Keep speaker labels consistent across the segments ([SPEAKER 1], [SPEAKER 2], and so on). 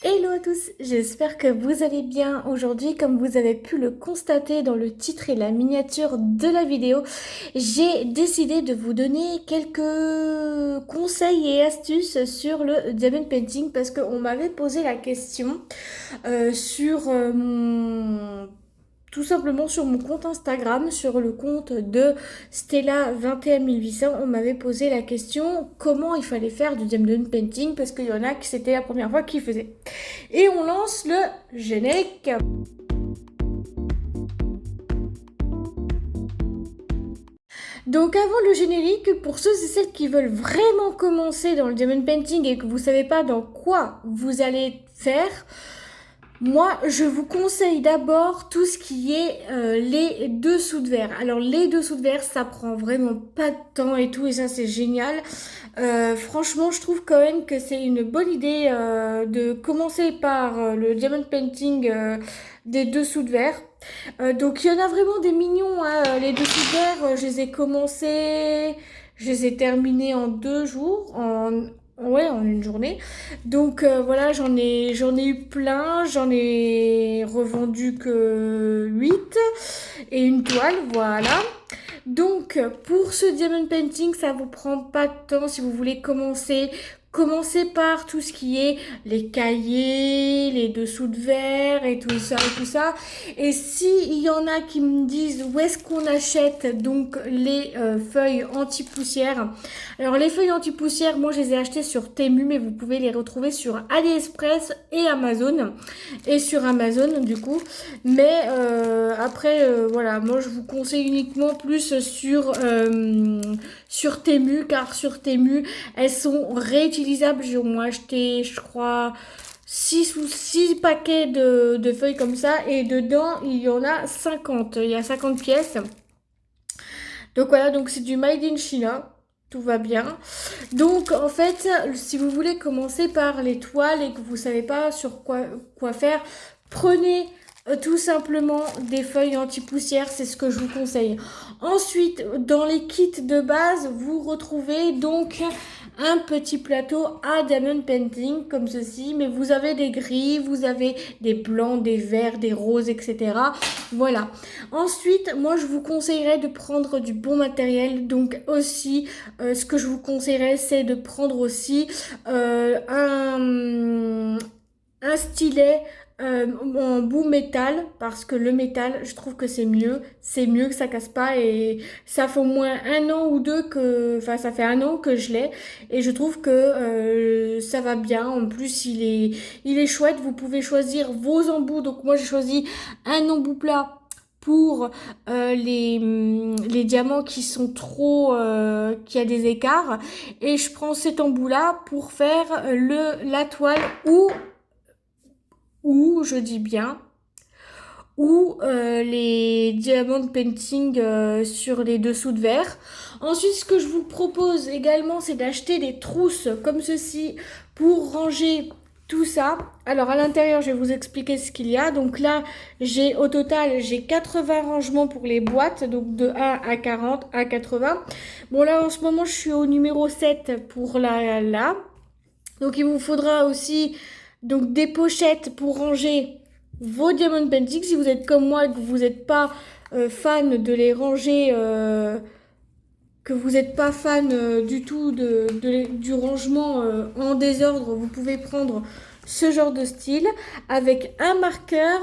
[SPEAKER 1] Hello à tous, j'espère que vous allez bien aujourd'hui. Comme vous avez pu le constater dans le titre et la miniature de la vidéo, j'ai décidé de vous donner quelques conseils et astuces sur le diamond painting parce qu'on m'avait posé la question sur tout simplement sur mon compte Instagram, sur le compte de Stella21800, on m'avait posé la question comment il fallait faire du diamond painting parce qu'il y en a qui c'était la première fois qu'ils faisaient. Et on lance le générique. Donc avant le générique, pour ceux et celles qui veulent vraiment commencer dans le diamond painting et que vous savez pas dans quoi vous allez faire, moi, je vous conseille d'abord tout ce qui est les dessous de verre. Alors les dessous de verre, ça prend vraiment pas de temps et tout, et ça c'est génial. Franchement, je trouve quand même que c'est une bonne idée de commencer par le diamond painting des dessous de verre. Donc il y en a vraiment des mignons, hein, les dessous de verre. Je les ai commencés, je les ai terminés en 2 jours, ouais, en une journée. Donc voilà, j'en ai eu plein, j'en ai revendu que 8 et une toile, voilà. Donc pour ce diamond painting, ça vous prend pas de temps si vous voulez commencer. Commencez par tout ce qui est les cahiers, les dessous de verre et tout ça et tout ça. Et s'il y en a qui me disent où est-ce qu'on achète donc les feuilles anti-poussière. Alors les feuilles anti-poussière, moi je les ai achetées sur Temu, mais vous pouvez les retrouver sur AliExpress et Amazon. Et sur Amazon du coup. Mais après, voilà, moi je vous conseille uniquement plus sur Temu, car sur Temu, elles sont réutilisables. J'ai au moins acheté, je crois, 6 paquets de feuilles comme ça, et dedans, il y en a 50. Il y a 50 pièces. Donc voilà, donc c'est du Made in China. Tout va bien. Donc en fait, si vous voulez commencer par les toiles et que vous savez pas sur quoi faire, prenez tout simplement des feuilles anti-poussière, c'est ce que je vous conseille. Ensuite, dans les kits de base, vous retrouvez donc un petit plateau à diamond painting comme ceci, mais vous avez des gris, vous avez des blancs, des verts, des roses, etc. Voilà. Ensuite, moi je vous conseillerais de prendre du bon matériel, donc aussi ce que je vous conseillerais, c'est de prendre aussi un stylet en bout métal, parce que le métal, je trouve que c'est mieux que ça casse pas, et ça fait au moins 1 an ou deux enfin ça fait 1 an que je l'ai, et je trouve que ça va bien. En plus, il est chouette. Vous pouvez choisir vos embouts. Donc moi j'ai choisi un embout plat pour les diamants qui sont trop, qui a des écarts, et je prends cet embout là pour faire la toile, ou je dis bien, ou les diamond painting sur les dessous de verre. Ensuite, ce que je vous propose également, c'est d'acheter des trousses comme ceci pour ranger tout ça. Alors à l'intérieur, je vais vous expliquer ce qu'il y a. Donc là, au total, j'ai 80 rangements pour les boîtes, donc de 1 à 40 à 80. Bon là, en ce moment, je suis au numéro 7 pour là. Donc il vous faudra aussi donc des pochettes pour ranger vos diamond paintings. Si vous êtes comme moi et que vous n'êtes pas fan de les ranger, que vous n'êtes pas fan du tout du rangement en désordre, vous pouvez prendre ce genre de style avec un marqueur.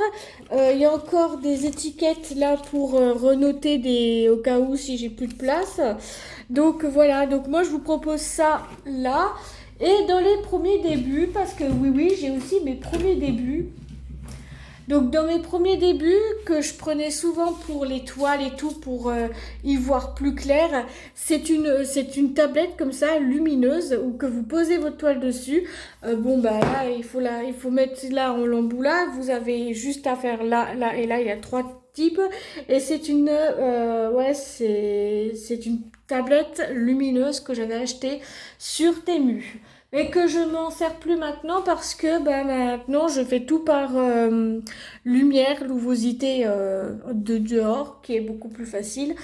[SPEAKER 1] Il y a encore des étiquettes là pour renoter au cas où si j'ai plus de place. Donc voilà, donc moi je vous propose ça là. Et dans les premiers débuts, parce que oui, j'ai aussi mes premiers débuts. Donc dans mes premiers débuts, que je prenais souvent pour les toiles et tout, pour y voir plus clair, c'est une tablette comme ça, lumineuse, où que vous posez votre toile dessus. Bon bah là, il faut mettre là en l'embout là, vous avez juste à faire là, là et là, il y a 3 types. Et ouais, c'est une tablette lumineuse que j'avais achetée sur Temu. Mais que je m'en sers plus maintenant parce que bah, maintenant je fais tout par lumière, luminosité de dehors, qui est beaucoup plus facile.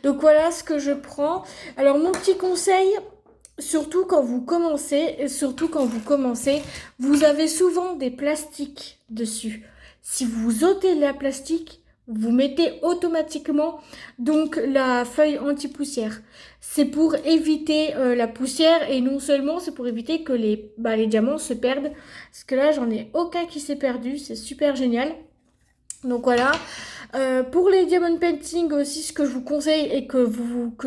[SPEAKER 1] Donc voilà ce que je prends. Alors mon petit conseil surtout quand vous commencez, vous avez souvent des plastiques dessus. Si vous ôtez la plastique, vous mettez automatiquement donc la feuille anti-poussière. C'est pour éviter la poussière et non seulement c'est pour éviter que les diamants se perdent. Parce que là, j'en ai aucun qui s'est perdu, c'est super génial. Donc voilà. Pour les diamond painting aussi, ce que je vous conseille et que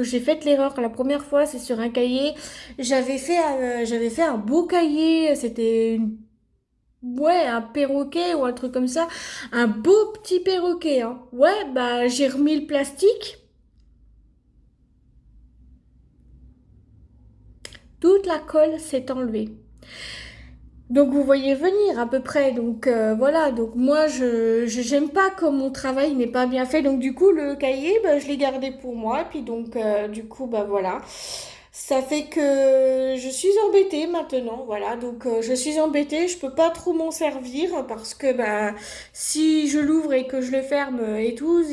[SPEAKER 1] j'ai fait l'erreur la première fois, c'est sur un cahier. J'avais fait un beau cahier, c'était ouais, un perroquet ou un truc comme ça, un beau petit perroquet, hein. Ouais, bah j'ai remis le plastique, toute la colle s'est enlevée. Donc vous voyez venir à peu près. Donc voilà, donc moi j'aime pas comme mon travail n'est pas bien fait. Donc du coup le cahier, bah, je l'ai gardé pour moi. Et puis donc du coup bah voilà. Ça fait que je suis embêtée maintenant, voilà. Donc je suis embêtée, je peux pas trop m'en servir parce que bah si je l'ouvre et que je le ferme et tout,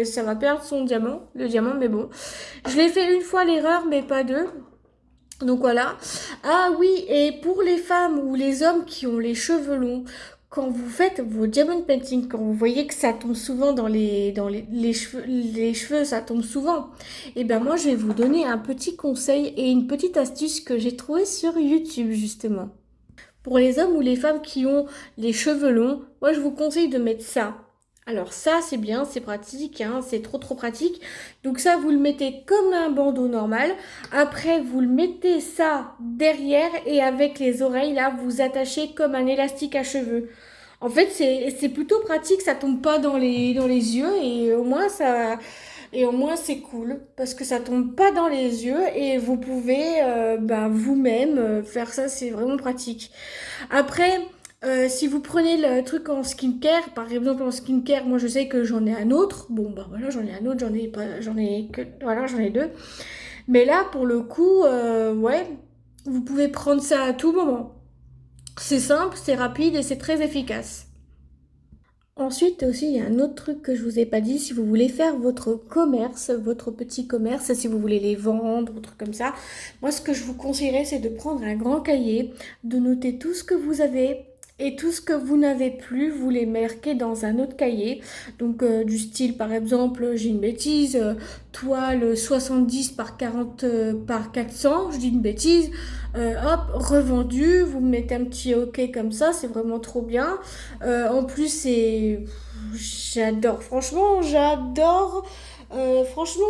[SPEAKER 1] ça va perdre son diamant, le diamant. Mais bon, je l'ai fait une fois l'erreur, mais pas deux. Donc voilà. Ah oui, et pour les femmes ou les hommes qui ont les cheveux longs, quand vous faites vos diamond painting, quand vous voyez que ça tombe souvent les cheveux, ça tombe souvent, et ben moi je vais vous donner un petit conseil et une petite astuce que j'ai trouvée sur YouTube justement. Pour les hommes ou les femmes qui ont les cheveux longs, moi je vous conseille de mettre ça. Alors ça c'est bien, c'est pratique, hein, c'est trop pratique. Donc ça vous le mettez comme un bandeau normal. Après vous le mettez ça derrière et avec les oreilles là vous attachez comme un élastique à cheveux. En fait c'est plutôt pratique, ça tombe pas dans les yeux et au moins c'est cool parce que ça tombe pas dans les yeux et vous pouvez vous-même faire ça, c'est vraiment pratique. Après, si vous prenez le truc en skincare, par exemple en skincare, moi je sais que j'en ai un autre. Bon bah voilà, j'en ai un autre, j'en ai que, voilà, j'en ai deux. Mais là, pour le coup, ouais, vous pouvez prendre ça à tout moment. C'est simple, c'est rapide et c'est très efficace. Ensuite aussi, il y a un autre truc que je vous ai pas dit. Si vous voulez faire votre commerce, votre petit commerce, si vous voulez les vendre, ou trucs comme ça, moi ce que je vous conseillerais, c'est de prendre un grand cahier, de noter tout ce que vous avez et tout ce que vous n'avez plus, vous les marquez dans un autre cahier. Donc du style, par exemple, j'ai une bêtise, toile 70 par 40 par 400, je dis une bêtise. Hop, revendu, vous mettez un petit OK comme ça, c'est vraiment trop bien. En plus, j'adore, franchement, j'adore. Franchement,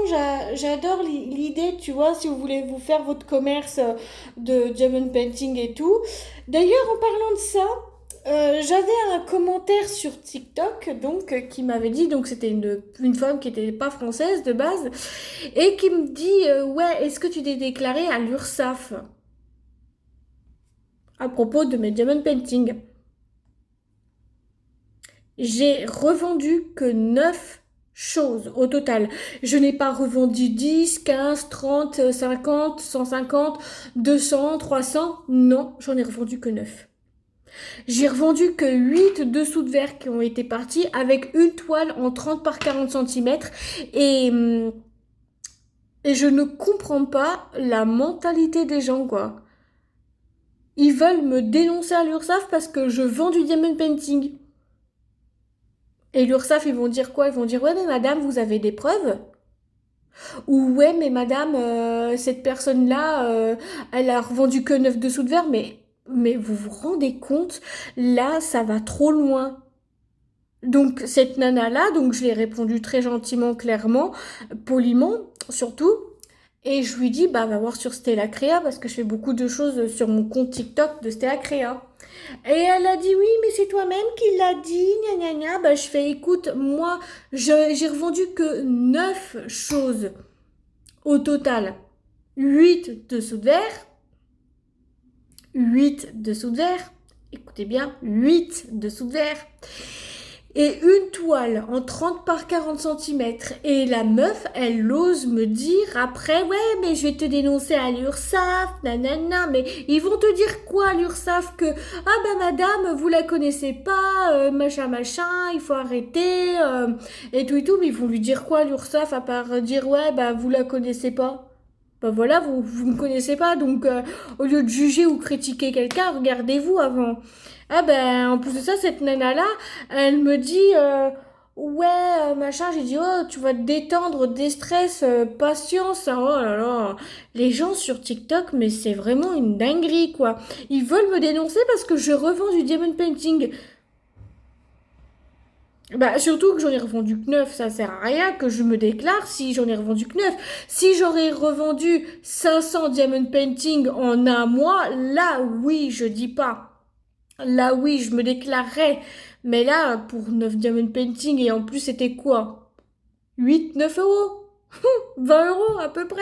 [SPEAKER 1] j'adore l'idée, tu vois, si vous voulez vous faire votre commerce de diamond painting et tout. D'ailleurs, en parlant de ça, j'avais un commentaire sur TikTok donc qui m'avait dit, donc c'était une femme qui n'était pas française de base, et qui me dit ouais, est-ce que tu t'es déclaré à l'URSSAF à propos de mes diamond painting? J'ai revendu que 9 choses au total. Je n'ai pas revendu 10, 15, 30, 50, 150, 200, 300. Non, j'en ai revendu que 9. J'ai revendu que 8 dessous de verre qui ont été partis avec une toile en 30 par 40 centimètres. Et, hum, et je ne comprends pas la mentalité des gens, quoi. Ils veulent me dénoncer à l'URSSAF parce que je vends du diamond painting. Et l'URSSAF, ils vont dire quoi? Ils vont dire, ouais, mais madame, vous avez des preuves? Ou ouais, mais madame, cette personne-là, elle a revendu que 9 dessous de verre, mais vous vous rendez compte? Là, ça va trop loin. Donc, cette nana-là, donc je lui ai répondu très gentiment, clairement, poliment, surtout. Et je lui dis, bah, va voir sur Stella Créa, parce que je fais beaucoup de choses sur mon compte TikTok de Stella Créa. Et elle a dit oui, mais c'est toi-même qui l'as dit, gna gna gna. Bah, je fais écoute, moi, j'ai revendu que 9 choses au total. 8 dessous de verre, 8 dessous de verre, écoutez bien, 8 dessous de verre, et une toile en 30 par 40 centimètres. Et la meuf, elle ose me dire après, ouais, mais je vais te dénoncer à l'URSSAF, nanana. Mais ils vont te dire quoi à l'URSSAF? Que, ah ben madame, vous la connaissez pas, machin, machin, il faut arrêter, et tout et tout. Mais ils vont lui dire quoi à l'URSSAF à part dire, ouais, bah vous la connaissez pas? Bah voilà, vous me connaissez pas, donc au lieu de juger ou critiquer quelqu'un, regardez-vous avant. Ah ben, en plus de ça, cette nana-là, elle me dit, ouais, machin, j'ai dit, oh, tu vas te détendre, déstress, patience, oh là là. Les gens sur TikTok, mais c'est vraiment une dinguerie, quoi. Ils veulent me dénoncer parce que je revends du diamond painting. Bah, surtout que j'en ai revendu que 9, ça sert à rien que je me déclare si j'en ai revendu que 9. Si j'aurais revendu 500 diamond painting en un mois, là oui, je dis pas. Là oui, je me déclarerais. Mais là, pour 9 diamond painting, et en plus c'était quoi? 8, 9 euros? 20 euros à peu près?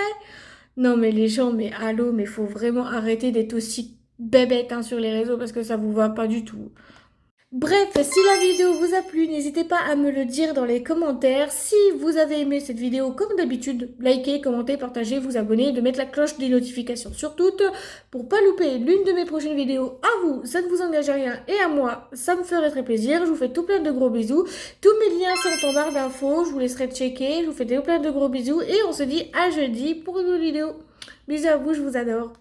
[SPEAKER 1] Non mais les gens, mais allô, mais faut vraiment arrêter d'être aussi bébête hein, sur les réseaux parce que ça vous va pas du tout. Bref, si la vidéo vous a plu, n'hésitez pas à me le dire dans les commentaires. Si vous avez aimé cette vidéo, comme d'habitude, likez, commentez, partagez, vous abonnez, de mettre la cloche des notifications sur toutes pour pas louper l'une de mes prochaines vidéos. À vous, ça ne vous engage à rien et à moi, ça me ferait très plaisir. Je vous fais tout plein de gros bisous. Tous mes liens sont en barre d'infos, je vous laisserai checker. Je vous fais tout plein de gros bisous et on se dit à jeudi pour une nouvelle vidéo. Bisous à vous, je vous adore.